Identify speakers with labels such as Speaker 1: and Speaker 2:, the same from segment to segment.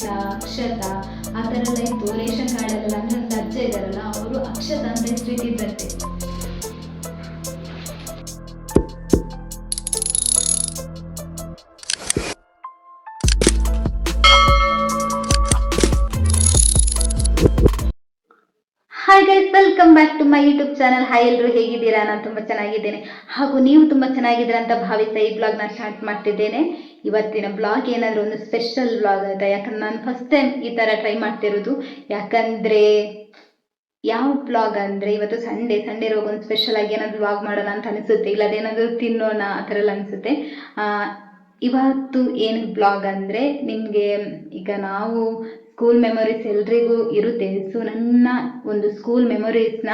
Speaker 1: ಅಕ್ಷತಾ ಆ ಥರ ಎಲ್ಲ ಇತ್ತು. ರೇಷನ್ ಕಾರ್ಡಲ್ಲೆಲ್ಲ ಅಂದರೆ ಒಂದು ಅಜ್ಜ ಇದ್ದಾರಲ್ಲ, ಅವರು ಅಕ್ಷತಾ ಅಂತ ಹೆಸರಿಟ್ಟಿದ್ರಂತೆ. Hi guys, welcome back to my YouTube channel. Hi ಎಲ್ಲರೂ ಹೇಗಿದ್ದೀರಾ? ನಾನು ತುಂಬ ಚೆನ್ನಾಗಿದ್ದೇನೆ, ಹಾಗೂ ನೀವು ತುಂಬ ಚೆನ್ನಾಗಿದ್ದೀರಾ ಅಂತ ಭಾವಿಸ್ತಾ ಈ ಬ್ಲಾಗ್ನ ಸ್ಟಾರ್ಟ್ ಮಾಡ್ತಿದ್ದೇನೆ. ಇವತ್ತಿನ ಬ್ಲಾಗ್ ಏನಾದರೂ ಒಂದು ಸ್ಪೆಷಲ್ ಬ್ಲಾಗ್ ಆಯಿತಾ, ಯಾಕಂದ್ರೆ ನಾನು ಫಸ್ಟ್ ಟೈಮ್ ಈ ಥರ ಟ್ರೈ ಮಾಡ್ತಿರೋದು. ಯಾಕಂದರೆ ಯಾವ ಬ್ಲಾಗ್ ಅಂದರೆ ಇವತ್ತು ಸಂಡೇ ಇರುವಾಗ ಒಂದು ಸ್ಪೆಷಲ್ ಆಗಿ ಏನಾದರೂ ಬ್ಲಾಗ್ ಮಾಡೋಣ ಅಂತ ಅನಿಸುತ್ತೆ, ಇಲ್ಲದೇನಾದರೂ ತಿನ್ನೋಣ ಆ ಥರ ಎಲ್ಲ ಅನಿಸುತ್ತೆ. ಇವತ್ತು ಏನು ಬ್ಲಾಗ್ ಅಂದರೆ, ನಿಮಗೆ ಈಗ ನಾವು ಸ್ಕೂಲ್ ಮೆಮೊರೀಸ್ ಎಲ್ರಿಗೂ ಇರುತ್ತೆ. ಸೊ ನನ್ನ ಒಂದು ಸ್ಕೂಲ್ ಮೆಮೊರೀಸ್ನ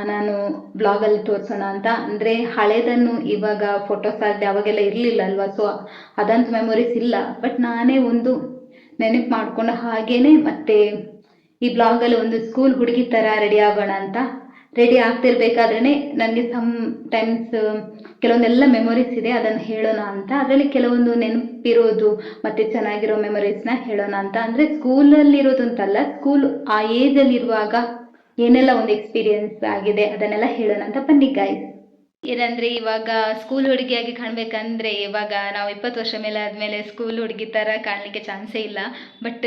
Speaker 1: ನಾನು ಬ್ಲಾಗಲ್ಲಿ ತೋರಿಸೋಣ ಅಂತ. ಅಂದರೆ ಹಳೇದನ್ನು ಇವಾಗ ಫೋಟೋಸ್ ಆಗದೆ ಅವಾಗೆಲ್ಲ ಇರಲಿಲ್ಲ ಅಲ್ವಾ, ಸೊ ಅದಂತೂ ಮೆಮೊರೀಸ್ ಇಲ್ಲ. ಬಟ್ ನಾನೇ ಒಂದು ನೆನಪು ಮಾಡಿಕೊಂಡು ಹಾಗೇನೆ ಮತ್ತೆ ಈ ಬ್ಲಾಗಲ್ಲಿ ಒಂದು ಸ್ಕೂಲ್ ಹುಡುಗಿ ಥರ ರೆಡಿ ಆಗೋಣ ಅಂತ. ರೆಡಿ ಆಗ್ತಿರ್ಬೇಕಾದ್ರೇ ನನಗೆ ಸಮ್ ಟೈಮ್ಸ್ ಕೆಲವೊಂದೆಲ್ಲ ಮೆಮೊರೀಸ್ ಇದೆ, ಅದನ್ನು ಹೇಳೋಣ ಅಂತ. ಅದರಲ್ಲಿ ಕೆಲವೊಂದು ನೆನಪಿರೋದು ಮತ್ತು ಚೆನ್ನಾಗಿರೋ ಮೆಮೊರೀಸ್ನ ಹೇಳೋಣ ಅಂತ. ಅಂದರೆ ಸ್ಕೂಲಲ್ಲಿರೋದು ಅಂತಲ್ಲ, ಸ್ಕೂಲ್ ಆ ಏಜಲ್ಲಿರುವಾಗ ಏನೆಲ್ಲ ಒಂದು ಎಕ್ಸ್ಪೀರಿಯನ್ಸ್ ಆಗಿದೆ ಅದನ್ನೆಲ್ಲ ಹೇಳೋಣ ಅಂತ. ಬನ್ನಿ ಗಾಯ್ಸ್. ಏನಂದರೆ ಇವಾಗ ಸ್ಕೂಲ್ ಹುಡುಗಿಯಾಗಿ ಕಾಣಬೇಕಂದ್ರೆ ಇವಾಗ ನಾವು 20 ವರ್ಷ ಮೇಲೆ ಆದಮೇಲೆ ಸ್ಕೂಲ್ ಹುಡುಗಿ ಥರ ಕಾಣಲಿಕ್ಕೆ ಚಾನ್ಸೇ ಇಲ್ಲ. ಬಟ್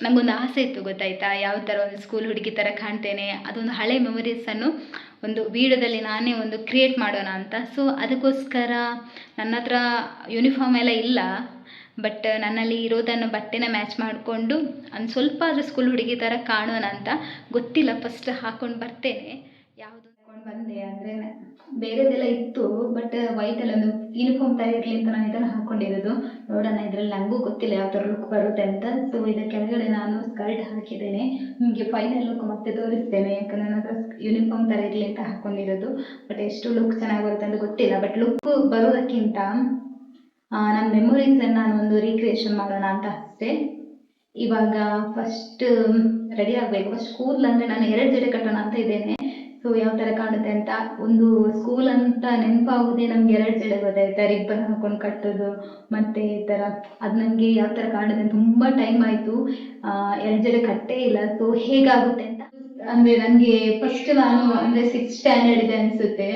Speaker 1: ನನಗೊಂದು ಆಸೆ ಇತ್ತು, ಗೊತ್ತಾಯ್ತಾ, ಯಾವ ಥರ ಒಂದು ಸ್ಕೂಲ್ ಹುಡುಗಿ ಥರ ಕಾಣ್ತೇನೆ, ಅದೊಂದು ಹಳೆ ಮೆಮೊರೀಸನ್ನು ಒಂದು ವೀಡಿಯೋದಲ್ಲಿ ನಾನೇ ಒಂದು ಕ್ರಿಯೇಟ್ ಮಾಡೋಣ ಅಂತ. ಸೊ ಅದಕ್ಕೋಸ್ಕರ ನನ್ನ ಹತ್ರ ಯೂನಿಫಾರ್ಮ್ ಎಲ್ಲ ಇಲ್ಲ, ಬಟ್ ನನ್ನಲ್ಲಿ ಇರೋದನ್ನು ಬಟ್ಟೆನ ಮ್ಯಾಚ್ ಮಾಡಿಕೊಂಡು ಒಂದು ಸ್ವಲ್ಪ ಆದರೂ ಸ್ಕೂಲ್ ಹುಡುಗಿ ಥರ ಕಾಣೋಣ ಅಂತ. ಗೊತ್ತಿಲ್ಲ, ಫಸ್ಟ್ ಹಾಕ್ಕೊಂಡು ಬರ್ತೇನೆ. ಯಾವುದು ಹಾಕ್ಕೊಂಡು ಬಂದೆ ಅಂದರೆ ಬೇರೆದೆಲ್ಲ ಇತ್ತು, ಬಟ್ ವೈಟಲ್ಲಿ ಒಂದು ಯೂನಿಫಾರ್ಮ್ ಥರ ಇರಲಿ ಅಂತ ನಾನು ಇದನ್ನು ಹಾಕ್ಕೊಂಡಿರೋದು. ನೋಡೋಣ, ಇದರಲ್ಲಿ ನನಗೂ ಗೊತ್ತಿಲ್ಲ ಯಾವ ಥರ ಲುಕ್ ಬರುತ್ತೆ ಅಂತ. ಸೊ ಇದರ ಕೆಳಗಡೆ ನಾನು ಸ್ಕರ್ಟ್ ಹಾಕಿದ್ದೇನೆ. ನಿಮಗೆ ಫೈನಲ್ ಲುಕ್ ಮತ್ತೆ ತೋರಿಸ್ತೇನೆ, ಯಾಕಂದರೆ ನನ್ನ ಹತ್ರ ಯೂನಿಫಾರ್ಮ್ ಥರ ಇರಲಿ ಅಂತ ಹಾಕ್ಕೊಂಡಿರೋದು. ಬಟ್ ಎಷ್ಟು ಲುಕ್ ಚೆನ್ನಾಗಿ ಬರುತ್ತೆ ಅಂತ ಗೊತ್ತಿಲ್ಲ. ಬಟ್ ಲುಕ್ ಬರೋದಕ್ಕಿಂತ ನನ್ನ ಮೆಮೊರೀಸನ್ನು ನಾನು ಒಂದು ರೀಕ್ರಿಯೇಷನ್ ಮಾಡೋಣ ಅಂತ ಅಷ್ಟೇ. ಇವಾಗ ಫಸ್ಟ್ ರೆಡಿ ಆಗಬೇಕು. ಫಸ್ಟ್ ಕೂದಲು ಅಂದರೆ ನಾನು 2 ಜಡೆ ಕಟ್ಟೋಣ ಅಂತ ಇದ್ದೇನೆ. ಸೊ ಯಾವ ಥರ ಕಾಣುತ್ತೆ ಅಂತ. ಒಂದು ಸ್ಕೂಲ್ ಅಂತ ನೆನಪಾಗೋದೇ ನಮ್ಗೆ 2 ಜಡೆ, ಗೊತ್ತಾಯ್ತಾ, ರಿಬ್ಬನ್ ಹಾಕೊಂಡು ಕಟ್ಟೋದು ಮತ್ತು ಈ ಥರ. ಅದು ನನಗೆ ಯಾವ ಥರ ಕಾಣುತ್ತೆ ಅಂತ ತುಂಬ ಟೈಮ್ ಆಯಿತು, 2 ಜಡೆ ಕಟ್ಟೇ ಇಲ್ಲ. ಸೊ ಹೇಗಾಗುತ್ತೆ ಅಂತ ಅಂದರೆ ನನಗೆ ಫಸ್ಟ್ ನಾನು ಅಂದರೆ 6th ಸ್ಟ್ಯಾಂಡರ್ಡ್ ಇದೆ ಅನಿಸುತ್ತೆ.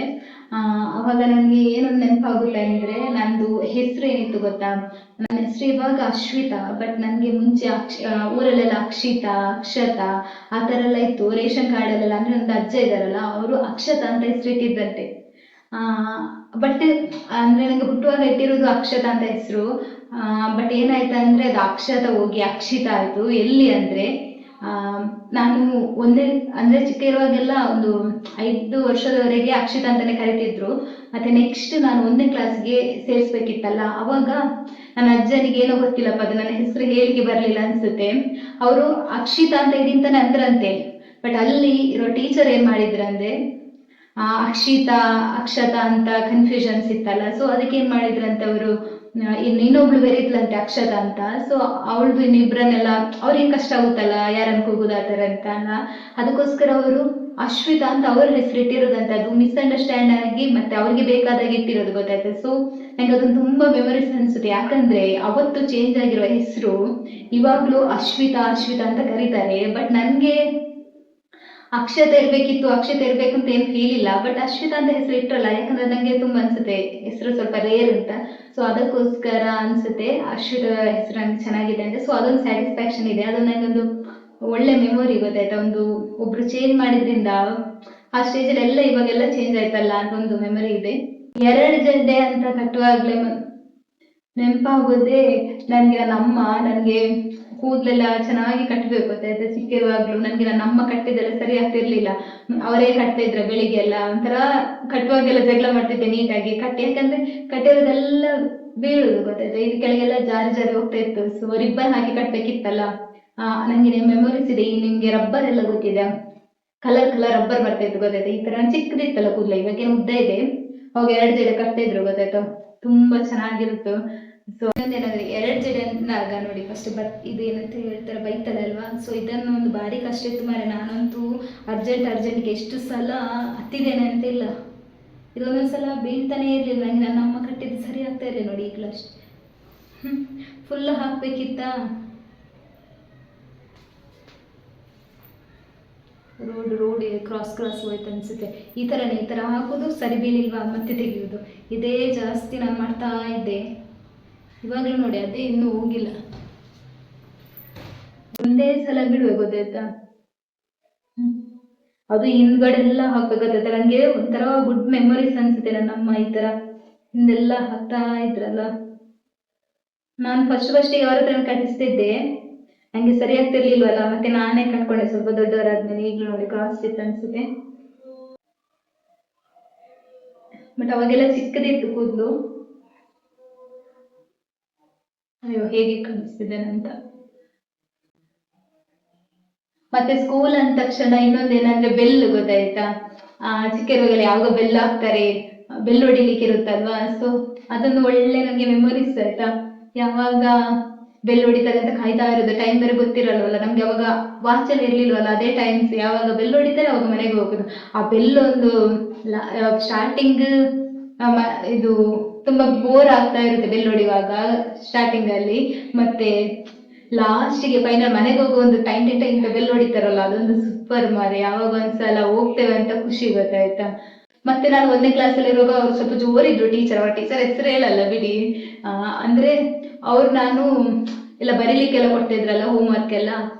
Speaker 1: ಆವಾಗ ನನಗೆ ಏನೊಂದು ನೆನಪಾಗುತ್ತೆ ಅಂದರೆ, ನನ್ನದು ಹೆಸರು ಏನಿತ್ತು ಗೊತ್ತಾ, ನನ್ನ ಹೆಸರು ಇವಾಗ ಅಶ್ವಿತಾ, ಬಟ್ ನನಗೆ ಮುಂಚೆ ಊರಲ್ಲೆಲ್ಲ ಅಕ್ಷಿತಾ, ಅಕ್ಷತಾ ಆ ಥರ ಎಲ್ಲ ಇತ್ತು. ರೇಷನ್ ಕಾರ್ಡಲ್ಲೆಲ್ಲ ಅಂದರೆ ಒಂದು ಅಜ್ಜ ಇದ್ದಾರಲ್ಲ, ಅವರು ಅಕ್ಷತಾ ಅಂತ ಹೆಸರಿಟ್ಟಿದ್ದಂತೆ. ಬಟ್ ಅಂದರೆ ನನಗೆ ಹುಟ್ಟುವಾಗ ಇಟ್ಟಿರೋದು ಅಕ್ಷತಾ ಅಂತ ಹೆಸರು. ಬಟ್ ಏನಾಯ್ತು ಅಂದರೆ ಅದು ಅಕ್ಷತಾ ಹೋಗಿ ಅಕ್ಷಿತಾ ಆಯಿತು. ಎಲ್ಲಿ ಅಂದರೆ ನಾನು ಒಂದೇ ಅಂದರೆ ಚಿಕ್ಕ ಇರುವಾಗೆಲ್ಲ ಒಂದು 5 ವರ್ಷದವರೆಗೆ ಅಕ್ಷಿತಾ ಅಂತಲೇ ಕರಿತಿದ್ರು. ಮತ್ತು ನೆಕ್ಸ್ಟ್ ನಾನು 1ನೇ ಕ್ಲಾಸ್ಗೆ ಸೇರಿಸ್ಬೇಕಿತ್ತಲ್ಲ, ಅವಾಗ ನನ್ನ ಅಜ್ಜನಿಗೆ ಏನೋ ಗೊತ್ತಿಲ್ಲಪ್ಪ, ಅದು ನನ್ನ ಹೆಸರು ಹೇಳಿಕೆ ಬರಲಿಲ್ಲ ಅನಿಸುತ್ತೆ. ಅವರು ಅಕ್ಷಿತಾ ಅಂತ ಇಡಿ ಅಂತಾನೆ ಅಂದ್ರಂತೆ. ಬಟ್ ಅಲ್ಲಿ ಇರೋ ಟೀಚರ್ ಏನು ಮಾಡಿದ್ರಂದರೆ ಅಕ್ಷಿತಾ ಅಕ್ಷತಾ ಅಂತ ಕನ್ಫ್ಯೂಷನ್ಸ್ ಇತ್ತಲ್ಲ, ಸೊ ಅದಕ್ಕೆ ಏನು ಮಾಡಿದ್ರಂತೆ ಅವರು, ಇನ್ನೊಬ್ಳು ಬೇರೆ ಇದ್ಲಂತೆ ಅಕ್ಷತಾ ಅಂತ. ಸೊ ಅವಳದು ಇನ್ನಿಬ್ಬರನ್ನೆಲ್ಲ ಅವ್ರಿಗೆ ಕಷ್ಟ ಆಗುತ್ತಲ್ಲ ಯಾರನ್ನು ಕೂಗುದು ಆ ಥರ ಅಂತ ಅಲ್ಲ, ಅದಕ್ಕೋಸ್ಕರ ಅವರು ಅಶ್ವಿತಾ ಅಂತ ಅವ್ರ ಹೆಸರು ಇಟ್ಟಿರೋದಂತೆ. ಅದು ಮಿಸ್ಅಂಡರ್ಸ್ಟ್ಯಾಂಡ್ ಆಗಿ ಮತ್ತೆ ಅವ್ರಿಗೆ ಬೇಕಾದಾಗ ಇಟ್ಟಿರೋದು, ಗೊತ್ತಾಯ್ತು. ಸೊ ನನಗೆ ಅದೊಂದು ತುಂಬ ಮೆಮೊರೀಸ್ ಅನಿಸುತ್ತೆ, ಯಾಕಂದರೆ ಅವತ್ತು ಚೇಂಜ್ ಆಗಿರೋ ಹೆಸರು ಇವಾಗಲೂ ಅಶ್ವಿತಾ ಅಂತ ಕರೀತಾರೆ. ಬಟ್ ನನಗೆ ಅಕ್ಷತೆ ಇರಬೇಕಿತ್ತು, ಅಕ್ಷತೆ ಇರಬೇಕು ಅಂತ ಏನು ಫೀಲ್ ಇಲ್ಲ. ಬಟ್ ಅಶ್ವಿತಾ ಅಂತ ಹೆಸರು ಇಟ್ಟರಲ್ಲ, ಯಾಕಂದರೆ ನನಗೆ ತುಂಬ ಅನಿಸುತ್ತೆ ಹೆಸರು ಸ್ವಲ್ಪ ರೇರ್ ಅಂತ. ಸೊ ಅದಕ್ಕೋಸ್ಕರ ಅನಿಸುತ್ತೆ ಅಶ್ವಿತಾ ಹೆಸರು ನನಗೆ ಚೆನ್ನಾಗಿದೆ ಅಂತ. ಸೊ ಅದೊಂದು ಸ್ಯಾಟಿಸ್ಫ್ಯಾಕ್ಷನ್ ಇದೆ, ಅದು ನನಗೊಂದು ಒಳ್ಳೆ ಮೆಮೊರಿ, ಗೊತ್ತಾಯ್ತಾ. ಒಬ್ಬರು ಚೇಂಜ್ ಮಾಡಿದ್ರಿಂದ ಆ ಸ್ಟೇಜಲ್ಲಿ ಎಲ್ಲ ಇವಾಗೆಲ್ಲ ಚೇಂಜ್ ಆಯ್ತಲ್ಲ ಅಂತ ಒಂದು ಮೆಮೊರಿ ಇದೆ. 2 ಜಡೆ ಅಂತ ಕಟ್ಟುವಾಗಲೇ ನೆನಪಾಗೋದೇ ನನಗೆ ನನ್ನ ಅಮ್ಮ ನನಗೆ ಕೂದಲೆಲ್ಲ ಚೆನ್ನಾಗಿ ಕಟ್ಟಬೇಕು, ಗೊತ್ತಾಯ್ತಾ. ಚಿಕ್ಕಿರುವಾಗಲೂ ನನಗೆ ನನ್ನ ಅಮ್ಮ ಕಟ್ಟಿದ್ದೆಲ್ಲ ಸರಿ ಆಗ್ತಿರ್ಲಿಲ್ಲ, ಅವರೇ ಕಟ್ತಾ ಇದ್ರು ಬೆಳಿಗ್ಗೆ ಎಲ್ಲ. ಒಂಥರ ಕಟ್ಟುವಾಗೆಲ್ಲ ಜಗಳ ಮಾಡ್ತಿದ್ದೆ ನೀಟಾಗಿ ಕಟ್ಟಿ, ಯಾಕಂದರೆ ಕಟ್ಟಿರೋದೆಲ್ಲ ಬೀಳುದು, ಗೊತ್ತಾಯ್ತಾ. ಇದು ಕೆಳಗೆಲ್ಲ ಜಾರಿ ಹೋಗ್ತಾ ಇತ್ತು. ಸೊ ರಿಬ್ಬನ್ ಹಾಕಿ ಕಟ್ಟಬೇಕಿತ್ತಲ್ಲ. ನನಗೆ ಮೆಮೊರೀಸ್ ಇದೆ. ಈಗ ನಿಮಗೆ ರಬ್ಬರ್ ಎಲ್ಲ ಗೊತ್ತಿದೆ, ಕಲರ್ ರಬ್ಬರ್ ಬರ್ತಾ ಇತ್ತು, ಗೊತ್ತಾಯ್ತಾ. ಈ ಥರ ಚಿಕ್ಕದಿತ್ತಲ್ಲ ಕೂದಲು, ಇವಾಗೇನು ಉದ್ದ ಇದೆ, ಅವಾಗ 2 ಜಡೆ ಕಟ್ತಾ ಇದ್ರು, ಗೊತ್ತಾಯ್ತು. ತುಂಬ ಚೆನ್ನಾಗಿರುತ್ತೆ. ಸೊ ಇನ್ನೊಂದೇನಂದರೆ 2 ಜಡೆ ಅಂದಾಗ ನೋಡಿ, ಫಸ್ಟ್ ಇದು ಏನಂತ ಹೇಳ್ತಾರೆ, ಬೈತಲೆ ಅಲ್ವಾ. ಸೊ ಇದನ್ನು ಒಂದು ಬಾರಿ ಕಷ್ಟ ಇತ್ತು ಮಾರೆ. ನಾನಂತೂ ಅರ್ಜೆಂಟ್ಗೆ ಎಷ್ಟು ಸಲ ಹತ್ತಿದ್ದೇನೆ ಅಂತ ಇಲ್ಲ. ಇದೊಂದೊಂದು ಸಲ ಬೀಳ್ತಾನೆ ಇರಲಿಲ್ಲ. ನನಗೆ ನನ್ನ ಅಮ್ಮ ಕಟ್ಟಿದ್ದು ಸರಿ ಆಗ್ತಾ ಇರಲಿಲ್ಲ ನೋಡಿ. ಈಗಲೂ ಅಷ್ಟೇ ಫುಲ್ ಹಾಕಬೇಕಿತ್ತಾ, ರೋಡ್ ಕ್ರಾಸ್ ಹೋಯ್ತು ಅನಿಸುತ್ತೆ. ಈ ಥರ ಹಾಕೋದು, ಸರಿ ಬೀಳಿಲ್ವಾ ಮತ್ತೆ ತೆಗೆಯೋದು, ಇದೇ ಜಾಸ್ತಿ ನಾನು ಮಾಡ್ತಾ ಇದ್ದೆ. ಇವಾಗಲೂ ನೋಡಿ ಅದೇ ಇನ್ನೂ ಹೋಗಿಲ್ಲ. ಒಂದೇ ಸಲ ಬಿಡುವೆ ಗೊತ್ತಾಯ್ತಾ. ಅದು ಹಿಂದ್ಗಡೆ ಎಲ್ಲ ಹಾಕ್ಬೇಕಾಗುತ್ತೆ. ನನಗೆ ಒಂಥರ ಗುಡ್ ಮೆಮೊರೀಸ್ ಅನ್ಸುತ್ತೆ. ನನ್ನಮ್ಮ ಈ ಥರ ಹಿಂದೆಲ್ಲ ಹಾಕ್ತಾ ಇದ್ರಲ್ಲ. ನಾನು ಫಸ್ಟಿಗೆ ಅವ್ರ ಹತ್ರ ಕಟ್ಟಿಸ್ತಿದ್ದೆ, ನನಗೆ ಸರಿ ಆಗ್ತಿರ್ಲಿಲ್ವಲ್ಲ, ಮತ್ತೆ ನಾನೇ ಕಟ್ಕೊಂಡೆ ಸ್ವಲ್ಪ ದೊಡ್ಡವರಾದ್ಮೇಲೆ. ಈಗಲೂ ನೋಡಿ ಕ್ರಾಸ್ ಇತ್ತು ಅನ್ಸುತ್ತೆ, ಬಟ್ ಅವಾಗೆಲ್ಲ ಚಿಕ್ಕದಿತ್ತು ಕೂದಲು. ಅಯ್ಯೋ ಹೇಗೆ ಕಾಣಿಸ್ತಿದ್ದೇನೆ ಅಂತ. ಮತ್ತೆ ಸ್ಕೂಲ್ ಅಂದ ತಕ್ಷಣ ಇನ್ನೊಂದೇನಂದ್ರೆ ಬೆಲ್ ಗೊತ್ತಾಯ್ತಾ. ಚಿಕ್ಕಿರುವಾಗಲೇ ಯಾವಾಗ ಬೆಲ್ ಹಾಕ್ತಾರೆ, ಬೆಲ್ ಹೊಡಿಲಿಕ್ಕೆ ಇರುತ್ತಲ್ವಾ. ಸೊ ಅದೊಂದು ಒಳ್ಳೆ ನನಗೆ ಮೆಮೊರೀಸ್ ಆಯ್ತಾ. ಯಾವಾಗ ಬೆಲ್ ಹೊಡಿತಾರೆ ಅಂತ ಕಾಯ್ತಾ ಇರೋದು. ಟೈಮ್ ಬೇರೆ ಗೊತ್ತಿರಲ್ವಲ್ಲ ನಮ್ಗೆ, ಅವಾಗ ವಾಚಲ್ಲಿ ಇರ್ಲಿಲ್ವಲ್ಲ. ಅದೇ ಟೈಮ್ಸ್ ಯಾವಾಗ ಬೆಲ್ ಹೊಡಿತಾರೆ ಅವಾಗ ಮನೆಗೆ ಹೋಗುದು. ಆ ಬೆಲ್ ಒಂದು ಸ್ಟಾರ್ಟಿಂಗ್ ಇದು ತುಂಬಾ ಬೋರ್ ಆಗ್ತಾ ಇರುತ್ತೆ ಬೆಲ್ ಹೊಡಿವಾಗ ಸ್ಟಾರ್ಟಿಂಗ್ ಅಲ್ಲಿ. ಮತ್ತೆ ಲಾಸ್ಟಿಗೆ ಫೈನಲ್ ಮನೆಗೆ ಹೋಗೋ ಒಂದು ಟೈಮ್ ಬೆಲ್ ಹೊಡಿತಾರಲ್ಲ, ಅದೊಂದು ಸೂಪರ್ ಮಾರೆ. ಯಾವಾಗ ಒಂದ್ಸಲ ಹೋಗ್ತೇವೆ ಅಂತ ಖುಷಿ ಗೊತ್ತಾಯ್ತಾ. ಮತ್ತೆ ನಾನು 1ನೇ ಕ್ಲಾಸಲ್ಲಿ ಇರುವಾಗ ಅವ್ರು ಸ್ವಲ್ಪ ಜೋರಿದ್ರು ಟೀಚರ್. ಅವ್ರ ಟೀಚರ್ ಹೆಸರು ಹೇಳಲ್ಲ ಬಿಡಿ. ಅಂದ್ರೆ ಅವ್ರು ನಾನು ಎಲ್ಲ ಬರೀಲಿಕ್ಕೆಲ್ಲ ಕೊಡ್ತಿದ್ರಲ್ಲ ಹೋಮ್ ವರ್ಕ್ ಎಲ್ಲ.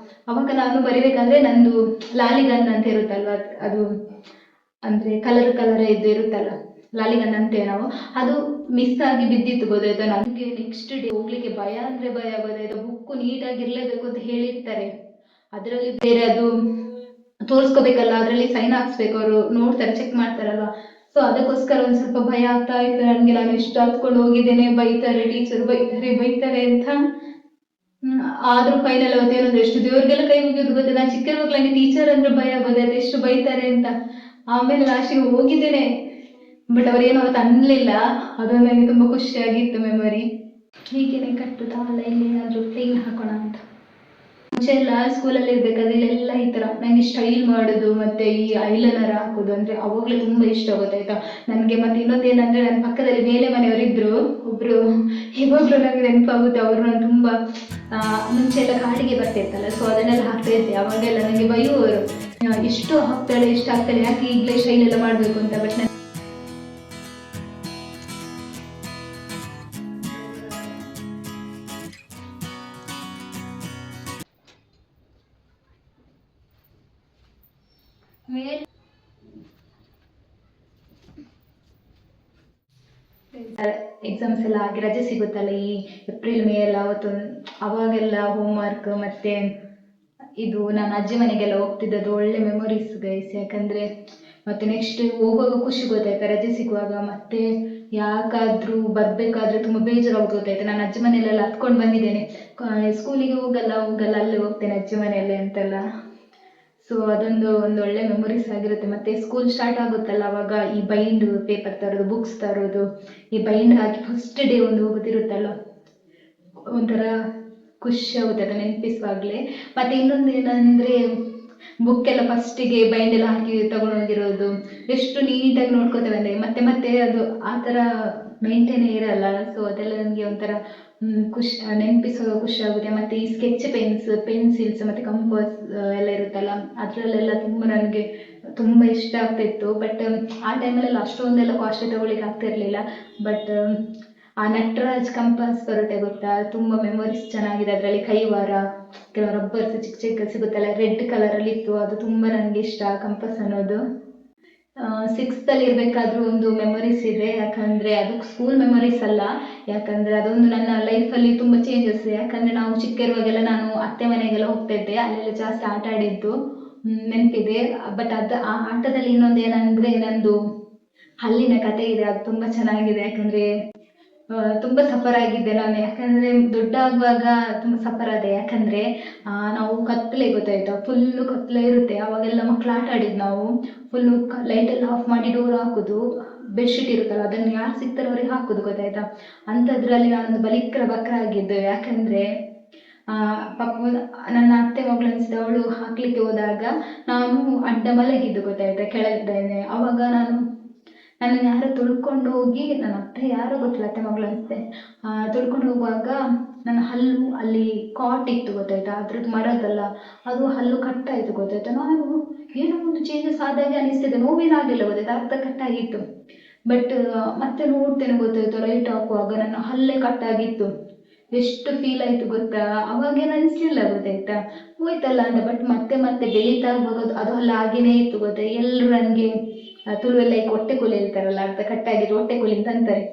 Speaker 1: ಅವಾಗ ನಾನು ಬರಿಬೇಕಾದ್ರೆ ನಂದು ಲಾಲಿಗನ್ ಅಂತ ಇರುತ್ತಲ್ವ, ಅದು ಅಂದ್ರೆ ಕಲರ್ ಇದು ಇರುತ್ತಲ್ಲ, ಲಾಲಿಗನ್ ಅಂತೇವೆ ನಾವು. ಅದು ಮಿಸ್ ಆಗಿ ಬಿದ್ದಿತ್ತು ಗೊತ್ತಾಯ್ತಾ. ನನಗೆ ನೆಕ್ಸ್ಟ್ ಡೇ ಹೋಗ್ಲಿಕ್ಕೆ ಭಯ ಅಂದ್ರೆ ಭಯ ಗೊತ್ತಾಯ್ತಾ. ಬುಕ್ ನೀಟಾಗಿರ್ಲೇಬೇಕು ಅಂತ ಹೇಳಿರ್ತಾರೆ, ಅದರಲ್ಲಿ ಬೇರೆ ಅದು ತೋರಿಸ್ಕೋಬೇಕಲ್ಲ, ಅದರಲ್ಲಿ ಸೈನ್ ಹಾಕ್ಸ್ಬೇಕು, ಅವರು ನೋಡ್ತಾರೆ, ಚೆಕ್ ಮಾಡ್ತಾರಲ್ವಾ. ಸೊ ಅದಕ್ಕೋಸ್ಕರ ಒಂದ್ ಸ್ವಲ್ಪ ಭಯ ಆಗ್ತಾ ಇತ್ತು ನನಗೆ. ನಾನು ಎಷ್ಟು ಹತ್ಕೊಂಡು ಹೋಗಿದ್ದೇನೆ, ಬೈತಾರೆ ಟೀಚರ್, ಬೈತಾರೆ ಅಂತ. ಆದ್ರೂ ಫೈನಲ್ ಅವತ್ತೇನಂದ್ರೆ ಎಷ್ಟು ದೇವ್ರಿಗೆಲ್ಲ ಕೈ ಮುಗಿಯೋದು ಗೊತ್ತೆ. ನಾನು ಚಿಕ್ಕವಾಗ ನಂಗೆ ಟೀಚರ್ ಅಂದ್ರೆ ಭಯ ಗೊತ್ತಾಯ್ತು, ಎಷ್ಟು ಬೈತಾರೆ ಅಂತ. ಆಮೇಲೆ ಲಾಸ್ಟಿಗೆ ಹೋಗಿದ್ದೇನೆ, ಬಟ್ ಅವ್ರೇನು ಅವತ್ತು ಅನ್ಲಿಲ್ಲ. ಅದು ನನಗೆ ತುಂಬಾ ಖುಷಿಯಾಗಿತ್ತು ಮೆಮೊರಿ. ಹೀಗೇನೆ ಕಟ್ಟುತ್ತಾ ಅಲ್ಲ, ಇಲ್ಲಿ ಏನಾದ್ರು ಪ್ಲೇನ್ ಹಾಕೋಣ ಅಂತ. ಮುಂಚೆ ಎಲ್ಲ ಸ್ಕೂಲಲ್ಲಿ ಇರ್ಬೇಕಾದ್ರೆ ಇಲ್ಲೆಲ್ಲ ಈ ತರ ನಂಗೆ ಸ್ಟೈಲ್ ಮಾಡೋದು, ಮತ್ತೆ ಈ ಐಲೈನರ್ ಹಾಕೋದು ಅಂದ್ರೆ ಅವಾಗಲೇ ತುಂಬಾ ಇಷ್ಟ ಗೊತ್ತಾಯ್ತಾ ನನಗೆ. ಮತ್ತೆ ಇನ್ನೊಂದೇನಂದ್ರೆ ನನ್ನ ಪಕ್ಕದಲ್ಲಿ ಮೇಲೆ ಮನೆಯವರಿದ್ರು ಒಬ್ರು, ಇವಾಗಲೂ ನನಗೆ ನೆನಪಾಗುತ್ತೆ. ಅವರು ನಾನು ತುಂಬಾ ಮುಂಚೆ ಎಲ್ಲ ಕಾಡಿಗೆ ಬರ್ತಿರ್ತಲ್ಲ, ಸೊ ಅದನ್ನೆಲ್ಲ ಹಾಕ್ತಾ ಇದ್ದೆ. ಅವಾಗೆಲ್ಲ ನನಗೆ ಬೈಯುವವರು, ಎಷ್ಟು ಹಾಕ್ತಾಳೆ ಯಾಕೆ ಈಗಲೇ ಸ್ಟೈಲ್ ಎಲ್ಲ ಮಾಡಬೇಕು ಅಂತ. ಬಟ್ ಎಕ್ಸಾಮ್ಸ್ ಎಲ್ಲ ಆಗಿ ರಜೆ ಸಿಗುತ್ತಲ್ಲ ಈ ಏಪ್ರಿಲ್ ಮೇ ಎಲ್ಲ, ಅವತ್ತು ಅವಾಗೆಲ್ಲ ಹೋಮ್ ವರ್ಕ್ ಮತ್ತೆ ಇದು ನಾನು ಅಜ್ಜಿ ಮನೆಗೆಲ್ಲ ಹೋಗ್ತಿದ್ದದ್ದು ಒಳ್ಳೆ ಮೆಮೊರೀಸ್ ಗೈಸ್. ಯಾಕಂದ್ರೆ ಮತ್ತೆ ನೆಕ್ಸ್ಟ್ ಹೋಗುವಾಗ ಖುಷಿ ಗೊತ್ತಾಯ್ತಾ ರಜೆ ಸಿಗುವಾಗ. ಮತ್ತೆ ಯಾಕಾದ್ರೂ ಬರ್ಬೇಕಾದ್ರೆ ತುಂಬಾ ಬೇಜಾರಾಗೋದು ಗೊತ್ತಾಯ್ತು. ನಾನು ಅಜ್ಜಿ ಮನೆಯಲ್ಲೆಲ್ಲ ಹತ್ಕೊಂಡು ಬಂದಿದ್ದೇನೆ, ಸ್ಕೂಲಿಗೆ ಹೋಗಲ್ಲ ಅಲ್ಲೇ ಹೋಗ್ತೇನೆ ಅಜ್ಜಿ ಮನೆಯಲ್ಲೇ ಅಂತೆಲ್ಲ. ಸೊ ಅದೊಂದು ಒಳ್ಳೆ ಮೆಮೊರೀಸ್ ಆಗಿರುತ್ತೆ. ಮತ್ತೆ ಸ್ಕೂಲ್ ಸ್ಟಾರ್ಟ್ ಆಗುತ್ತಲ್ಲ, ಅವಾಗ ಈ ಬೈಂಡ್ ಪೇಪರ್ ತರೋದು, ಬುಕ್ಸ್ ತರೋದು, ಈ ಬೈಂಡ್ ಹಾಕಿ ಫಸ್ಟ್ ಡೇ ಒಂದು ಹೋಗುತ್ತಿರುತ್ತಲ್ಲ, ಒಂಥರ ಖುಷಿ ಆಗುತ್ತೆ ಅದನ್ನ ನೆನಪಿಸುವಾಗಲೇ. ಮತ್ತೆ ಇನ್ನೊಂದು ಏನಂದ್ರೆ ಬುಕ್ ಎಲ್ಲ ಫಸ್ಟಿಗೆ ಬೈಂಡ್ ಎಲ್ಲ ಹಾಕಿ ತಗೊಂಡೋಗಿರೋದು, ಎಷ್ಟು ನೀಟಾಗಿ ನೋಡ್ಕೋತೇವೆ ಅಂದ್ರೆ ಮತ್ತೆ ಮತ್ತೆ ಅದು ಆ ಥರ ಮೇಂಟೈನ್ ಇರಲ್ಲ. ಸೊ ಅದೆಲ್ಲ ನನಗೆ ಒಂಥರ ನೆನಪಿಸುವಾಗ ಖುಷಿ ಆಗುತ್ತೆ. ಮತ್ತೆ ಈ ಸ್ಕೆಚ್ ಪೆನ್ಸಿಲ್ಸ್ ಮತ್ತೆ ಕಂಪಾಸ್ ಎಲ್ಲ ಇರುತ್ತಲ್ಲ, ಅದರಲ್ಲೆಲ್ಲ ನನಗೆ ತುಂಬಾ ಇಷ್ಟ ಆಗ್ತಿತ್ತು. ಬಟ್ ಆ ಟೈಮಲ್ಲೆಲ್ಲ ಅಷ್ಟೊಂದೆಲ್ಲ ಕಾಸ್ಟ್ಲಿ ತಗೊಳ್ಳಿಕ್ಕೆ ಆಗ್ತಿರ್ಲಿಲ್ಲ. ಬಟ್ ಆ ನಟರಾಜ್ ಕಂಪಾಸ್ ಬರುತ್ತೆ ಗೊತ್ತಾ, ತುಂಬಾ ಮೆಮೊರೀಸ್ ಚೆನ್ನಾಗಿದೆ ಅದರಲ್ಲಿ. ಕೈವಾರ, ಕೆಲವು ರಬ್ಬರ್ಸ್ ಚಿಕ್ಕ ಸಿಗುತ್ತಲ್ಲ, ರೆಡ್ ಕಲರ್ ಅಲ್ಲಿ ಇತ್ತು, ಅದು ತುಂಬಾ ನನಗೆ ಇಷ್ಟ ಕಂಪಾಸ್ ಅನ್ನೋದು. 6th ಅಲ್ಲಿ ಇರ್ಬೇಕಾದ್ರೂ ಒಂದು ಮೆಮೊರೀಸ್ ಇದೆ, ಯಾಕಂದ್ರೆ ಅದು ಸ್ಕೂಲ್ ಮೆಮೊರೀಸ್ ಅಲ್ಲ, ಯಾಕಂದ್ರೆ ಅದೊಂದು ನನ್ನ ಲೈಫಲ್ಲಿ ತುಂಬಾ ಚೇಂಜಸ್. ಯಾಕಂದ್ರೆ ನಾವು ಚಿಕ್ಕ ಇರುವಾಗೆಲ್ಲ ನಾನು ಅತ್ತೆ ಮನೆಗೆಲ್ಲ ಹೋಗ್ತಾ ಇದ್ದೆ, ಅಲ್ಲೆಲ್ಲ ಜಾಸ್ತಿ ಆಟ ಆಡಿದ್ದು ನೆನಪಿದೆ. ಬಟ್ ಆ ಆಟದಲ್ಲಿ ಇನ್ನೊಂದು ಏನಂದ್ರೆ ನಂದು ಹಲ್ಲಿನ ಕತೆ ಇದೆ, ಅದು ತುಂಬಾ ಚೆನ್ನಾಗಿದೆ. ಯಾಕಂದ್ರೆ ತುಂಬಾ ಸಫರ್ ಆಗಿದ್ದೆ ನಾನು, ಯಾಕಂದ್ರೆ ದೊಡ್ಡ ಆಗುವಾಗ ತುಂಬಾ ಸಫರ್ ಆದೆ. ಯಾಕಂದ್ರೆ ನಾವು ಕತ್ಲೆ ಗೊತ್ತಾಯ್ತಾ, ಫುಲ್ಲು ಕತ್ಲೆ ಇರುತ್ತೆ. ಅವಾಗೆಲ್ಲ ಮಕ್ಳು ಆಟ ಆಡಿದ್ ನಾವು ಫುಲ್ಲು ಲೈಟ್ ಎಲ್ಲ ಆಫ್ ಮಾಡಿ ಡೋರ್ ಹಾಕುದು, ಬೆಡ್ಶೀಟ್ ಇರುತ್ತಲ್ಲ ಅದನ್ನು ಯಾರು ಸಿಗ್ತಾರೋ ಅವ್ರಿಗೆ ಹಾಕುದು ಗೊತ್ತಾಯ್ತಾ. ಅಂಥದ್ರಲ್ಲಿ ನಾನೊಂದು ಬಕ್ರ ಆಗಿದ್ದು. ಯಾಕಂದ್ರೆ ನನ್ನ ಅತ್ತೆ ಮಗಳು ಅನಿಸಿದ, ಅವಳು ಹಾಕ್ಲಿಕ್ಕೆ ಹೋದಾಗ ನಾನು ಅಡ್ಡ ಮಲಗಿದ್ದು ಗೊತ್ತಾಯ್ತಾ ಕೆಳಗಿದ್ದೇನೆ. ಅವಾಗ ನನ್ನ ಯಾರೋ ತುಳ್ಕೊಂಡು ಹೋಗಿ, ನನ್ನ ಅತ್ತೆ ಯಾರೋ ಗೊತ್ತಿಲ್ಲ, ಅತ್ತೆ ಮಗಳು ಅನಿಸುತ್ತೆ, ತುಳ್ಕೊಂಡು ಹೋಗುವಾಗ ನನ್ನ ಹಲ್ಲು ಅಲ್ಲಿ ಕಾಟ್ ಇತ್ತು ಗೊತ್ತಾಯ್ತಾ, ಅದ್ರದ್ದು ಮರದಲ್ಲ, ಅದು ಹಲ್ಲು ಕಟ್ಟಾಯಿತು ಗೊತ್ತಾಯ್ತಾ. ನಾನು ಏನೋ ಒಂದು ಚೇಂಜಸ್ ಆದಾಗೆ ಅನಿಸ್ತಿದೆ, ನೋವೇನಾಗಿಲ್ಲ ಗೊತ್ತಾಯ್ತಾ, ಅರ್ಧ ಕಟ್ಟಾಗಿತ್ತು. ಬಟ್ ಮತ್ತೆ ನೋಡ್ತೇನೆ ಗೊತ್ತಾಯ್ತು, ಲೈಟ್ ಹಾಕುವಾಗ ನನ್ನ ಹಲ್ಲೇ ಕಟ್ಟಾಗಿತ್ತು. ಎಷ್ಟು ಫೀಲ್ ಆಯ್ತು ಗೊತ್ತಾ, ಅವಾಗೇನು ಅನಿಸ್ಲಿಲ್ಲ ಗೊತ್ತಾಯ್ತಾ, ಹೋಯ್ತಲ್ಲ ಅಂತ. ಬಟ್ ಮತ್ತೆ ಮತ್ತೆ ಬೆಳೀತಾ ಹೋಗೋದು ಅದು ಹಲ್ಲ ಹಾಗೇನೇ ಇತ್ತು ಗೊತ್ತಾ. ಎಲ್ಲರೂ ನನಗೆ ತುಳುವೆಲ್ಲ ಈಗ ಹೊಟ್ಟೆ ಕೊಲಿ ಹೇಳ್ತಾರಲ್ಲ, ಅರ್ಧ ಕಟ್ಟಾಗಿದ್ದು ಹೊಟ್ಟೆ ಕೊಲಿ ಅಂತ ಅಂತಾರೆ.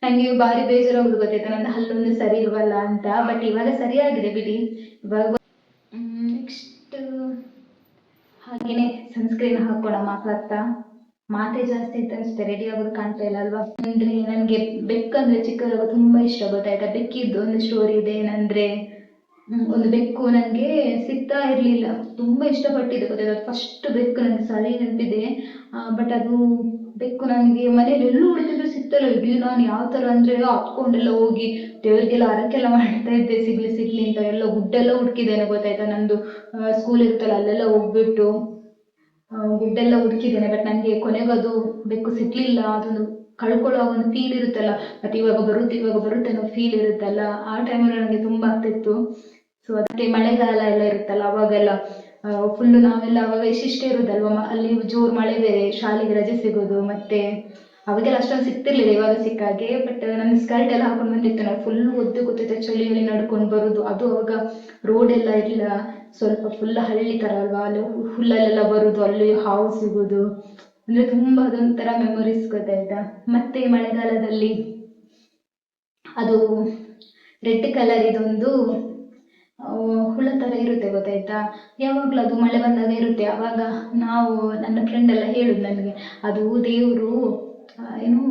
Speaker 1: ನನಗೆ ಭಾರಿ ಬೇಜಾರಾಗೋದು ಗೊತ್ತಾಯ್ತಾ, ನನ್ನ ಹಲ್ಲೊಂದು ಸರಿ ಇಲ್ವಲ್ಲ ಅಂತ. ಬಟ್ ಇವಾಗ ಸರಿಯಾಗಿದೆ ಬಿಡಿ. ಇವಾಗ ನೆಕ್ಸ್ಟ್ ಹಾಗೇನೆ ಸನ್ಸ್ಕ್ರೀನ್ ಹಾಕೋಣ ಮಾತಾಡ್ತಾ. ಮಾತೆ ಜಾಸ್ತಿ ಅಂತ ಅನಿಸುತ್ತೆ, ರೆಡಿ ಆಗೋದು ಕಾಣ್ತಾ ಇಲ್ಲ ಅಲ್ವಾ. ಅಂದ್ರೆ ನನಗೆ ಬೆಕ್ಕಂದ್ರೆ ಚಿಕ್ಕದಾಗ ತುಂಬಾ ಇಷ್ಟ ಗೊತ್ತಾಯ್ತಾ. ಬೆಕ್ಕಿದ್ದು ಒಂದು ಸ್ಟೋರಿ ಇದೆ. ಏನಂದ್ರೆ ಒಂದು ಬೆಕ್ಕು ನನಗೆ ಸಿಗ್ತಾ ಇರಲಿಲ್ಲ, ತುಂಬಾ ಇಷ್ಟಪಟ್ಟಿದ್ದೆ ಗೊತ್ತಾಯ್ತಾ. ಫಸ್ಟ್ ಬೆಕ್ಕು ನನಗೆ ಸರಿ ನೆನಪಿದೆ. ಬಟ್ ಅದು ಬೆಕ್ಕು ನನಗೆ ಮನೇಲಿ ಎಲ್ಲೂ ಹುಡುಕಿದ್ರು ಸಿಗ್ತಲ್ಲ. ಇಡೀ ನಾನು ಯಾವ ಥರ ಅಂದರೆ ಹತ್ಕೊಂಡೆಲ್ಲ ಹೋಗಿ ದೇವರಿಗೆಲ್ಲ ಹರಕೆಲ್ಲ ಮಾಡ್ತಾ ಇದ್ದೆ, ಸಿಗ್ಲಿ ಸಿಗ್ಲಿ ಅಂತ. ಎಲ್ಲ ಗುಡ್ಡೆಲ್ಲ ಹುಡುಕಿದ್ದೇನೆ ಗೊತ್ತಾಯ್ತಾ. ನಂದು ಸ್ಕೂಲ್ ಇರ್ತಲ್ಲ ಅಲ್ಲೆಲ್ಲ ಹೋಗ್ಬಿಟ್ಟು ಗುಡ್ಡೆಲ್ಲ ಹುಡುಕಿದ್ದೇನೆ. ಬಟ್ ನನಗೆ ಕೊನೆಗೂ ಅದು ಬೆಕ್ಕು ಸಿಗ್ಲಿಲ್ಲ. ಅದೊಂದು ಕಳ್ಕೊಳ್ಳೋ ಒಂದು ಫೀಲ್ ಇರುತ್ತಲ್ಲ, ಮತ್ತು ಇವಾಗ ಬರುತ್ತೆ ಅನ್ನೋ ಫೀಲ್ ಇರುತ್ತಲ್ಲ, ಆ ಟೈಮಲ್ಲಿ ನನಗೆ ತುಂಬ ಆಗ್ತಿತ್ತು. ಸೊ ಅದಕ್ಕೆ ಮಳೆಗಾಲ ಎಲ್ಲ ಇರುತ್ತಲ್ಲ ಅವಾಗೆಲ್ಲ ಫುಲ್ಲು ನಾವೆಲ್ಲ ಅವಾಗ ಇಷ್ಟಿಷ್ಟೇ ಇರೋದಲ್ವ, ಅಲ್ಲಿ ಜೋರು ಮಳೆ ಬೇರೆ, ಶಾಲೆಗೆ ರಜೆ ಸಿಗೋದು. ಮತ್ತೆ ಅವಾಗೆಲ್ಲ ಅಷ್ಟೊಂದು ಸಿಗ್ತಿರ್ಲಿಲ್ಲ ಇವಾಗ ಸಿಕ್ಕಾಗೆ. ಬಟ್ ನನ್ನ ಸ್ಕರ್ಟ್ ಎಲ್ಲ ಹಾಕೊಂಡು ಬಂದಿತ್ತು, ನಾನು ಫುಲ್ ಒದ್ದು ಗೊತ್ತಿತ್ತು, ಚಳಿಯಲ್ಲಿ ನಡ್ಕೊಂಡು ಬರೋದು. ಅದು ಅವಾಗ ರೋಡ್ ಎಲ್ಲ ಇಲ್ಲ, ಸ್ವಲ್ಪ ಫುಲ್ ಹಳ್ಳಿ ಥರ ಅಲ್ವಾ, ಅಲ್ಲಿ ಹುಲ್ಲಲ್ಲೆಲ್ಲ ಬರೋದು, ಅಲ್ಲಿ ಹಾವು ಸಿಗೋದು, ಅಂದರೆ ತುಂಬ ಅದೊಂಥರ ಮೆಮೊರೀಸ್ ಗೊತ್ತಾಯ್ತಾ. ಮತ್ತೆ ಮಳೆಗಾಲದಲ್ಲಿ ಅದು ರೆಡ್ ಕಲರ್ ಇದೊಂದು ಹುಳ ಥರ ಇರುತ್ತೆ ಗೊತ್ತಾಯ್ತಾ. ಯಾವಾಗಲೂ ಅದು ಮಳೆ ಬಂದಾಗ ಇರುತ್ತೆ. ಆವಾಗ ನಾವು ನನ್ನ ಫ್ರೆಂಡ್ ಎಲ್ಲ ಹೇಳುದು ನನಗೆ, ಅದು ದೇವರು ಏನು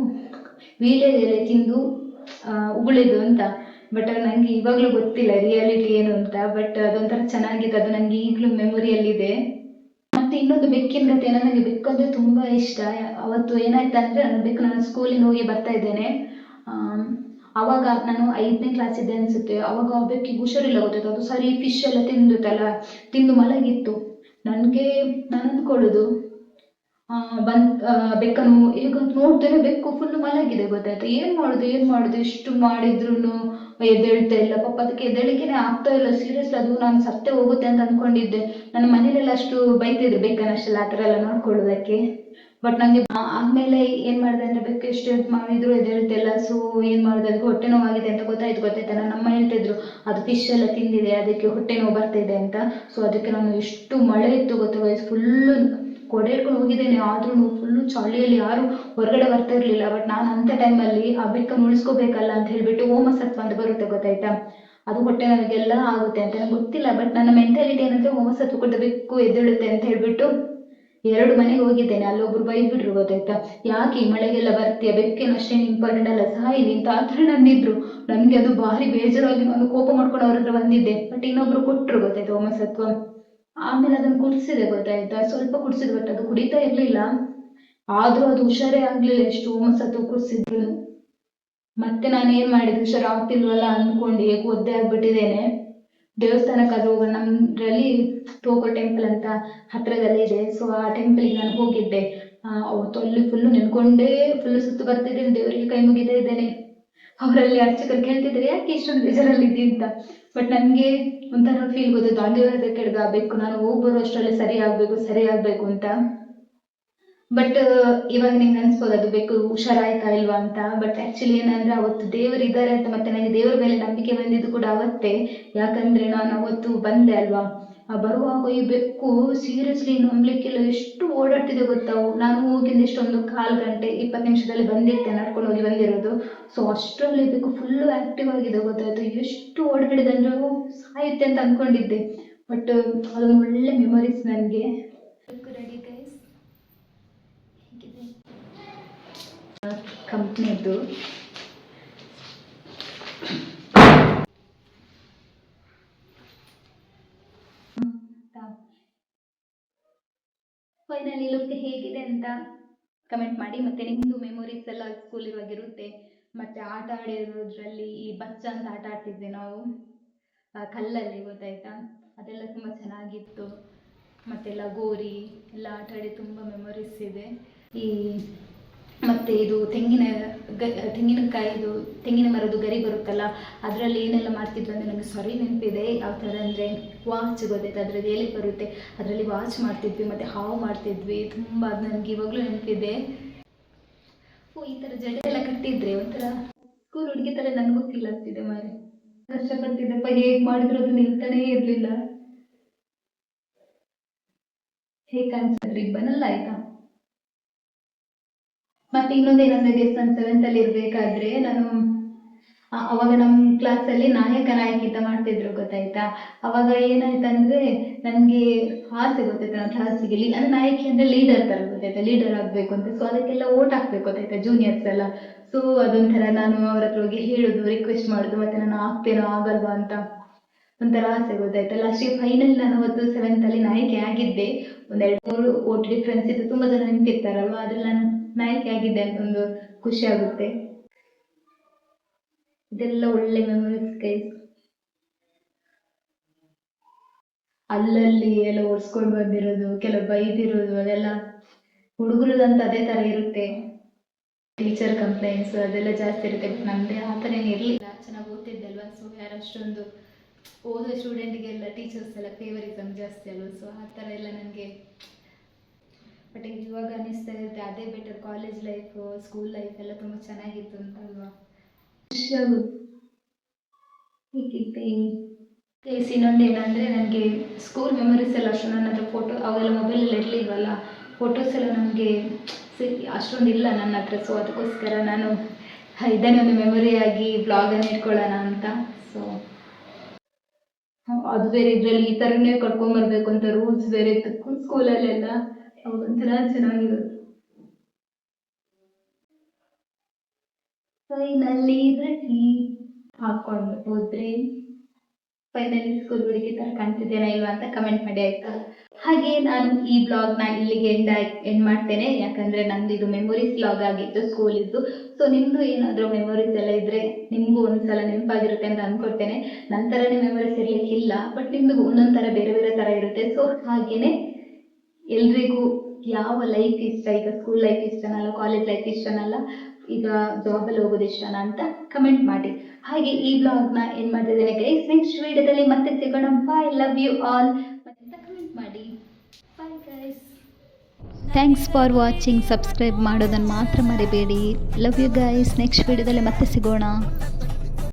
Speaker 1: ವೀಳ್ಯದೆಲೆ ತಿಂದು ಉಗುಳಿದು ಅಂತ. ಬಟ್ ನನಗೆ ಇವಾಗಲೂ ಗೊತ್ತಿಲ್ಲ ರಿಯಾಲಿಟಿ ಏನು ಅಂತ. ಬಟ್ ಅದೊಂಥರ ಚೆನ್ನಾಗಿದೆ, ಅದು ನನಗೆ ಈಗಲೂ ಮೆಮೊರಿಯಲ್ಲಿದೆ. ಮತ್ತು ಇನ್ನೊಂದು ಬೆಕ್ಕಿನ ಕಥೆ, ನನಗೆ ಬೆಕ್ಕು ಅಂದರೆ ತುಂಬ ಇಷ್ಟ. ಅವತ್ತು ಏನಾಯ್ತಂದರೆ, ನನ್ನ ಬೆಕ್ಕು, ನಾನು ಸ್ಕೂಲಿಗೆ ಹೋಗಿ ಬರ್ತಾ ಇದ್ದೇನೆ, ಆವಾಗ ನಾನು 5ನೇ ಕ್ಲಾಸ್ ಇದ್ದೆ ಅನಿಸುತ್ತೆ. ಆವಾಗ ಆ ಬೆಕ್ಕಿಗೆ ಹುಷಾರಿಲ್ಲ ಗೊತ್ತಾಯ್ತು, ಅದು ಸರಿ ಫಿಶ್ ಎಲ್ಲ ತಿಂದು ಮಲಗಿತ್ತು. ನನಗೆ ನಾನು ಅಂದ್ಕೊಳ್ಳೋದು ಬೆಕ್ಕನ್ನು ಈಗ ನೋಡ್ತೇನೆ, ಬೆಕ್ಕು ಫುಲ್ ಮಲಗಿದೆ ಗೊತ್ತಾಯ್ತು. ಏನು ಮಾಡುದು ಎಷ್ಟು ಮಾಡಿದ್ರು ಎದ್ದೇಳ್ತಾ ಇಲ್ಲ ಪಾಪ. ಅದಕ್ಕೆ ಎದ್ದೇಳಿಕೆನೆ ಆಗ್ತಾ ಇಲ್ಲ, ಸೀರಿಯಸ್ಲಿ. ಅದು ನಾನು ಸತ್ತೇ ಹೋಗುತ್ತೆ ಅಂತ ಅಂದ್ಕೊಂಡಿದ್ದೆ. ನನ್ನ ಮನೇಲೆಲ್ಲ ಅಷ್ಟು ಬೈತಿದ್ರು ಬೆಕ್ಕನ್ನು ಅಷ್ಟೆಲ್ಲ ಆ ಥರ ಎಲ್ಲ ನೋಡ್ಕೊಳ್ಳೋದಕ್ಕೆ. ಬಟ್ ನನಗೆ ಆಮೇಲೆ ಏನು ಮಾಡಿದೆ ಅಂದರೆ, ಬೆಕ್ಕು ಎಷ್ಟು ಮಾಡಿದ್ರು ಎದ್ದೇಳ್ತಿಲ್ಲ. ಸೊ ಏನು ಮಾಡಿದೆ, ಅದಕ್ಕೆ ಹೊಟ್ಟೆ ನೋವಾಗಿದೆ ಅಂತ ಗೊತ್ತಾಯ್ತಾ. ನನ್ನ ಅಮ್ಮ ಹೇಳ್ತಿದ್ರು, ಅದು ಫಿಶ್ ಎಲ್ಲ ತಿಂದಿದೆ, ಅದಕ್ಕೆ ಹೊಟ್ಟೆ ನೋವು ಬರ್ತಿದೆ ಅಂತ. ಸೊ ಅದಕ್ಕೆ ನಾನು ಎಷ್ಟು ಮಳೆ ಇತ್ತು ಗೊತ್ತಾ, ಫುಲ್ಲು ಕೊಡೆ ಹಿಡ್ಕೊಂಡು ಹೋಗಿದ್ದೇನೆ. ಆದ್ರೂ ಫುಲ್ಲು ಚಳಿಯಲ್ಲಿ ಯಾರು ಹೊರಗಡೆ ಬರ್ತಾ ಇರಲಿಲ್ಲ. ಬಟ್ ನಾನು ಅಂಥ ಟೈಮಲ್ಲಿ ಆ ಬೆಕ್ಕನ್ನು ಉಳಿಸ್ಕೋಬೇಕಲ್ಲ ಅಂತ ಹೇಳಿಬಿಟ್ಟು ಹೋಮಸತ್ವ ಅಂತ ಬರುತ್ತೆ ಗೊತ್ತಾಯ್ತಾ, ಅದು ಹೊಟ್ಟೆ ನನಗೆಲ್ಲ ಆಗುತ್ತೆ ಅಂತ ನನಗೆ ಗೊತ್ತಿಲ್ಲ. ಬಟ್ ನನ್ನ ಮೆಂಟಾಲಿಟಿ ಏನಂದರೆ, ಹೋಮಸತ್ವ ಕೊಟ್ಟ ಬೆಕ್ಕು ಎದ್ದೇಳುತ್ತೆ ಅಂತ ಹೇಳಿಬಿಟ್ಟು 2 ಮನೆಗೆ ಹೋಗಿದ್ದೇನೆ. ಅಲ್ಲೊಬ್ರು ಬೈದ್ಬಿಟ್ರು ಗೊತ್ತಾಯ್ತಾ, ಯಾಕೆ ಈ ಮಳೆಗೆಲ್ಲ ಬರ್ತೀಯ, ಬೆಕ್ಕೇನು ಅಷ್ಟೇನು ಇಂಪಾರ್ಟೆಂಟ್ ಅಲ್ಲ, ಸಾಯಿಲಿ ಅಂತ ಆ ಥರ ನಂದಿದ್ರು. ನನಗೆ ಅದು ಭಾರಿ ಬೇಜಾರಾಗಿ ನಾನು ಕೋಪ ಮಾಡ್ಕೊಂಡು ಅವ್ರ ಹತ್ರ ಬಂದಿದ್ದೆ. ಬಟ್ ಇನ್ನೊಬ್ರು ಕೊಟ್ಟರು ಗೊತ್ತಾಯ್ತಾ ಹೋಮಸತ್ವ. ಆಮೇಲೆ ಅದನ್ನು ಕುಡಿಸಿದೆ ಗೊತ್ತಾಯ್ತಾ, ಸ್ವಲ್ಪ ಕುಡಿಸಿದೆ. ಬಟ್ ಅದು ಕುಡಿತಾ ಇರಲಿಲ್ಲ, ಆದರೂ ಅದು ಹುಷಾರೇ ಆಗಲಿಲ್ಲ ಎಷ್ಟು ಹೋಮಸತ್ವ ಕುಡಿಸಿದ್ರು. ಮತ್ತೆ ನಾನು ಏನು ಮಾಡಿದೆ, ಹುಷಾರಾಗ್ತಿಲ್ವಲ್ಲ ಅಂದ್ಕೊಂಡು ಹೇಗೆ ಒದ್ದೆ ಆಗಿಬಿಟ್ಟಿದ್ದೇನೆ. ದೇವಸ್ಥಾನಕ್ಕಾದ್ರೂ ಹೋಗೋಣ, ನಮ್ಮದ್ರಲ್ಲಿ ತೋಕೋ ಟೆಂಪಲ್ ಅಂತ ಹತ್ತಿರದಲ್ಲೇ ಇದೆ. ಸೊ ಆ ಟೆಂಪಲ್ಗೆ ನಾನು ಹೋಗಿದ್ದೆ. ಅವತ್ತು ಅಲ್ಲಿ ಫುಲ್ಲು ನೆನ್ಕೊಂಡೇ ಫುಲ್ಲು ಸುತ್ತು ಬರ್ತಿದ್ದೇನೆ, ದೇವರಿಗೆ ಕೈ ಮುಗಿತಾ ಇದ್ದೇನೆ. ಅವರಲ್ಲಿ ಅರ್ಚಕರು ಕೇಳ್ತಿದ್ದಾರೆ, ಯಾಕೆ ಇಷ್ಟೊಂದು ಬೇಜಾರಲ್ಲಿದ್ದಿ ಅಂತ. ಬಟ್ ನನಗೆ ಒಂಥರ ಫೀಲ್ ಗೊತ್ತಿತ್ತು, ಆ ದೇವರ ಹತ್ರ ಕೇಳಿದಾಗಬೇಕು, ನಾನು ಹೋಗಿ ಬರೋ ಅಷ್ಟರಲ್ಲಿ ಸರಿ ಆಗಬೇಕು ಅಂತ. ಬಟ್ ಇವಾಗ ನಿಮ್ಗೆ ಅನ್ಸ್ಬೋದು ಅದು ಬೇಕು ಹುಷಾರಾಯ್ತಾ ಇಲ್ವಾ ಅಂತ. ಬಟ್ ಆ್ಯಕ್ಚುಲಿ ಏನಂದರೆ, ಅವತ್ತು ದೇವರು ಇದ್ದಾರೆ ಅಂತ ಮತ್ತೆ ನನಗೆ ದೇವರ ಮೇಲೆ ನಂಬಿಕೆ ಬಂದಿದ್ದು ಕೂಡ ಅವತ್ತೇ. ಯಾಕಂದರೆ ನಾನು ಅವತ್ತು ಬಂದೆ ಅಲ್ವಾ, ಬರುವಾಗ ಈ ಬೆಕ್ಕು ಸೀರಿಯಸ್ಲಿ ನಂಬಲಿಕ್ಕಿಲ್ಲ ಎಷ್ಟು ಓಡಾಡ್ತಿದೆ ಗೊತ್ತಾ. ನಾನು ಹೋಗಿದ್ದು ಎಷ್ಟೊಂದು 1/4 ಗಂಟೆ 20 ನಿಮಿಷದಲ್ಲಿ ಬಂದಿರ್ತೆ, ನಡ್ಕೊಂಡು ಹೋಗಿ ಬಂದಿರೋದು. ಸೊ ಅಷ್ಟರಲ್ಲಿ ಬೆಕ್ಕು ಫುಲ್ಲು ಆ್ಯಕ್ಟಿವ್ ಆಗಿದೆ ಗೊತ್ತಾಯ್ತು. ಎಷ್ಟು ಓಡಾಡಿದೆ ಅಂದರೆ ಸಾಯುತ್ತೆ ಅಂತ ಅಂದ್ಕೊಂಡಿದ್ದೆ. ಬಟ್ ಅದೊಂದು ಒಳ್ಳೆ ಮೆಮೊರೀಸ್ ನನಗೆ. ರೆಡಿ ಗೈಸ್, ಕಂಪ್ನಿದು ಫೈನಲಿ ಲುಕ್ ಹೇಗಿದೆ ಅಂತ ಕಮೆಂಟ್ ಮಾಡಿ. ಮತ್ತು ನಿಮ್ಮದು ಮೆಮೊರೀಸ್ ಎಲ್ಲ ಸ್ಕೂಲ್ ಇರುವಾಗಿರುತ್ತೆ. ಮತ್ತು ಆಟ ಆಡಿರೋದ್ರಲ್ಲಿ ಈ ಬಚ್ಚ ಅಂತ ಆಟ ಆಡ್ತಿದ್ದೆ ನಾವು ಕಲ್ಲಲ್ಲಿ ಗೊತ್ತಾಯ್ತಾ, ಅದೆಲ್ಲ ತುಂಬ ಚೆನ್ನಾಗಿತ್ತು. ಮತ್ತು ಲಗೋರಿ ಎಲ್ಲ ಆಟ ಆಡಿ ತುಂಬ ಮೆಮೊರೀಸ್ ಇದೆ. ಈ ಮತ್ತು ಇದು ತೆಂಗಿನಕಾಯಿದು ತೆಂಗಿನ ಮರದ್ದು ಗರಿ ಬರುತ್ತಲ್ಲ, ಅದರಲ್ಲಿ ಏನೆಲ್ಲ ಮಾಡ್ತಿದ್ವಿ ಅಂದರೆ ನನಗೆ ಸರಿ ನೆನಪಿದೆ. ಯಾವ ಥರ ಅಂದರೆ ವಾಚ್ ಗೊತ್ತಾಯ್ತು, ಅದರಲ್ಲಿ ಎಲೆ ಬರುತ್ತೆ, ಅದರಲ್ಲಿ ವಾಚ್ ಮಾಡ್ತಿದ್ವಿ ಮತ್ತು ಹಾವು ಮಾಡ್ತಿದ್ವಿ. ತುಂಬ ಅದು ನನಗೆ ಇವಾಗಲೂ ನೆನಪಿದೆ. ಈ ಥರ ಜಡೆ ಎಲ್ಲ ಕಟ್ಟಿದ್ರೆ ಒಂಥರ ಸ್ಕೂಲ್ ಹುಡುಗಿ ಥರ ನನಗೂ ಫೀಲ್ ಆಗ್ತಿದೆ ಮಾರೆ. ಕಷ್ಟಪಡ್ತಿದ್ದಪ್ಪ, ಹೇಗೆ ಮಾಡಿದ್ರು ಅದು ನಿಲ್ತಾನೇ ಇರಲಿಲ್ಲ. ಹೇಗೆ ಕಾಣಿಸ್ತದೆ ರಿಬ್ಬನಲ್ಲ ಆಯ್ತಾ. ಮತ್ತೆ ಇನ್ನೊಂದು ಏನಂದ್ರೆ ನಾನು 7th ಅಲ್ಲಿ ಇರ್ಬೇಕಾದ್ರೆ ನಾನು ಅವಾಗ ನಮ್ಮ ಕ್ಲಾಸಲ್ಲಿ ನಾಯಕ ನಾಯಕಿತ ಮಾಡ್ತಿದ್ರು ಗೊತ್ತಾಯ್ತಾ. ಅವಾಗ ಏನಾಯ್ತಂದ್ರೆ ನನಗೆ ಆಸೆ ಗೊತ್ತಾಯ್ತಾ, ನನ್ನ ಕ್ಲಾಸಿಗೆ ಅಂದ್ರೆ ನಾಯಕಿ ಅಂದ್ರೆ ಲೀಡರ್ ತರ ಗೊತ್ತಾಯ್ತಾ, ಲೀಡರ್ ಆಗ್ಬೇಕು ಅಂತ. ಸೊ ಅದಕ್ಕೆಲ್ಲ ಓಟ್ ಹಾಕ್ಬೇಕು ಗೊತ್ತಾಯ್ತಾ ಜೂನಿಯರ್ಸ್ ಎಲ್ಲ. ಸೊ ಅದೊಂಥರ ನಾನು ಅವ್ರ ಹತ್ರ ಹೋಗಿ ಹೇಳುದು, ರಿಕ್ವೆಸ್ಟ್ ಮಾಡುದು, ಮತ್ತೆ ನಾನು ಆಗ್ತೇನೋ ಆಗಲ್ವಾ ಅಂತ ಒಂಥರ ಆಸೆ ಗೊತ್ತಾಯ್ತಾ. ಲಾಸ್ಟಿಗೆ ಫೈನಲ್ ನಾನು ಅವತ್ತು 7th ಅಲ್ಲಿ ನಾಯಕಿ ಆಗಿದ್ದೆ. ಒಂದೆರಡು ಮೂರು ಓಟ್ ಡಿಫ್ರೆನ್ಸ್ ಇತ್ತು, ತುಂಬಾ ಜನ ನಿಂತಿರ್ತಾರಲ್ವಾ, ಅದ್ರಲ್ಲಿ ನಾನು ನಾಯಕಿ ಆಗಿದ್ದೆ ಅಂತ ಒಂದು ಖುಷಿ ಆಗುತ್ತೆ. ಇದೆಲ್ಲ ಒಳ್ಳೆ ಮೆಮೊರೀಸ್ ಗೈಸ್. ಅಲ್ಲಲ್ಲಿ ಎಲ್ಲ ಓಡಿಸ್ಕೊಂಡು ಬಂದಿರೋದು, ಕೆಲವು ಬೈದಿರೋದು, ಅದೆಲ್ಲ ಹುಡುಗರದಂತ ಅದೇ ತರ ಇರುತ್ತೆ. ಟೀಚರ್ ಕಂಪ್ಲೇಂಟ್ಸ್ ಅದೆಲ್ಲ ಜಾಸ್ತಿ ಇರುತ್ತೆ. ಬಟ್ ನಮ್ಮದೇ ಆ ಥರ ಏನು ಇರಲಿಲ್ಲ, ಚೆನ್ನಾಗಿ ಓದ್ತಿದ್ದೆ ಅಲ್ವಾ. ಸೊ ಯಾರು ಅಷ್ಟೊಂದು ಓದೋ ಸ್ಟೂಡೆಂಟ್ಗೆಲ್ಲ ಟೀಚರ್ಸ್ ಎಲ್ಲ ಫೇವರಿಸಮ್ ಜಾಸ್ತಿ ಅಲ್ವ. ಸೊ ಆ ಥರ ಎಲ್ಲ ನನಗೆ ಬಟ್ ಇವಾಗ ಅನ್ನಿಸ್ತಾ ಇರುತ್ತೆ ಅದೇ better. College life, school life ಎಲ್ಲ ತುಂಬ ಚೆನ್ನಾಗಿತ್ತು ಅಂತ ಅಲ್ವಾ. ಖುಷಿಯಾಗುತ್ತೆ. ಹೀಗಿತ್ತು ಪ್ಲೇಸ್. ಇನ್ನೊಂದು ಏನಂದರೆ ನನಗೆ ಸ್ಕೂಲ್ ಮೆಮೊರೀಸ್ ಎಲ್ಲ ಅಷ್ಟು ನನ್ನ ಹತ್ರ ಫೋಟೋ ಅವೆಲ್ಲ ಮೊಬೈಲಲ್ಲಿ ಇರಲಿಲ್ವಲ್ಲ, ಫೋಟೋಸ್ ಎಲ್ಲ ನನಗೆ ಅಷ್ಟೊಂದು ಇಲ್ಲ ನನ್ನ ಹತ್ರ. ಸೊ ಅದಕ್ಕೋಸ್ಕರ ನಾನು ಇದನ್ನೇ ಒಂದು ಮೆಮೊರಿಯಾಗಿ ಬ್ಲಾಗನ್ನು ಇಟ್ಕೊಳ್ಳೋಣ ಅಂತ. ಸೊ ಅದು ಬೇರೆ ಇದರಲ್ಲಿ ಈ ಥರನೇ ಕರ್ಕೊಂಬರ್ಬೇಕು ಅಂತ ರೂಲ್ಸ್ ಬೇರೆ ಇತ್ತು ಸ್ಕೂಲಲ್ಲೆಲ್ಲ. ಒಂಥರ ಚೆನ್ನಾಗಿರುತ್ತೆ. ಫೈನಲ್ಲಿ ರೆಡಿ ಹಾಕೊಂಡು ಹೋದ್ರೆ ಫೈನಲಿ ಸ್ಕೂಲ್ ಹುಡುಗಿ ಥರ ಕಾಣ್ತಿದ್ದೇನಾ ಇಲ್ವಾ ಅಂತ ಕಮೆಂಟ್ ಮಾಡಿ ಆಯ್ತಾ. ಹಾಗೆ ನಾನು ಈ ಬ್ಲಾಗ್ನ ಇಲ್ಲಿಗೆ ಎಂಡ್ ಮಾಡ್ತೇನೆ, ಯಾಕಂದರೆ ನಂದು ಇದು ಮೆಮೊರೀಸ್ ಬ್ಲಾಗ್ ಆಗಿತ್ತು ಸ್ಕೂಲಿದ್ದು. ಸೊ ನಿಮ್ಮದು ಏನಾದರೂ ಮೆಮೊರೀಸ್ ಎಲ್ಲ ಇದ್ದರೆ ನಿಮಗೂ ಒಂದ್ಸಲ ನೆನಪಾಗಿರುತ್ತೆ ಅಂತ ಅಂದ್ಕೊಳ್ತೇನೆ. ನನ್ನ ಥರನೇ ಮೆಮೊರೀಸ್ ಇರಲಿಕ್ಕಿಲ್ಲ, ಬಟ್ ನಿಮ್ಮದು ಒಂದೊಂದು ಥರ ಬೇರೆ ಬೇರೆ ಥರ ಇರುತ್ತೆ. ಸೊ ಹಾಗೆಯೇ ಎಲ್ರಿಗೂ ಯಾವ ಲೈಫ್ ಇಷ್ಟ, ಈಗ ಸ್ಕೂಲ್ ಲೈಫ್ ಇಷ್ಟನಲ್ಲ, ಕಾಲೇಜ್ ಲೈಫ್ ಇಷ್ಟನಲ್ಲ, ಈಗ ಜಾಬಲ್ಲಿ ಹೋಗೋದು ಇಷ್ಟನಾ ಅಂತ ಕಮೆಂಟ್ ಮಾಡಿ. ಹಾಗೆ ಈ ಬ್ಲಾಗ್ನ ಏನು ಮಾಡ್ತಿದ್ದೇನೆ ಗೈಸ್, ನೆಕ್ಸ್ಟ್ ವಿಡಿಯೋದಲ್ಲಿ ಮತ್ತೆ ಸಿಗೋಣ. Bye, love you all. ಮತ್ತೆ ಕಮೆಂಟ್ ಮಾಡಿ. Bye guys. Thanks for watching. Subscribe ಮಾಡೋದನ್ನು ಮಾತ್ರ ಮರಿಬೇಡಿ. Love you guys. ನೆಕ್ಸ್ಟ್ ವಿಡಿಯೋದಲ್ಲಿ ಮತ್ತೆ ಸಿಗೋಣ.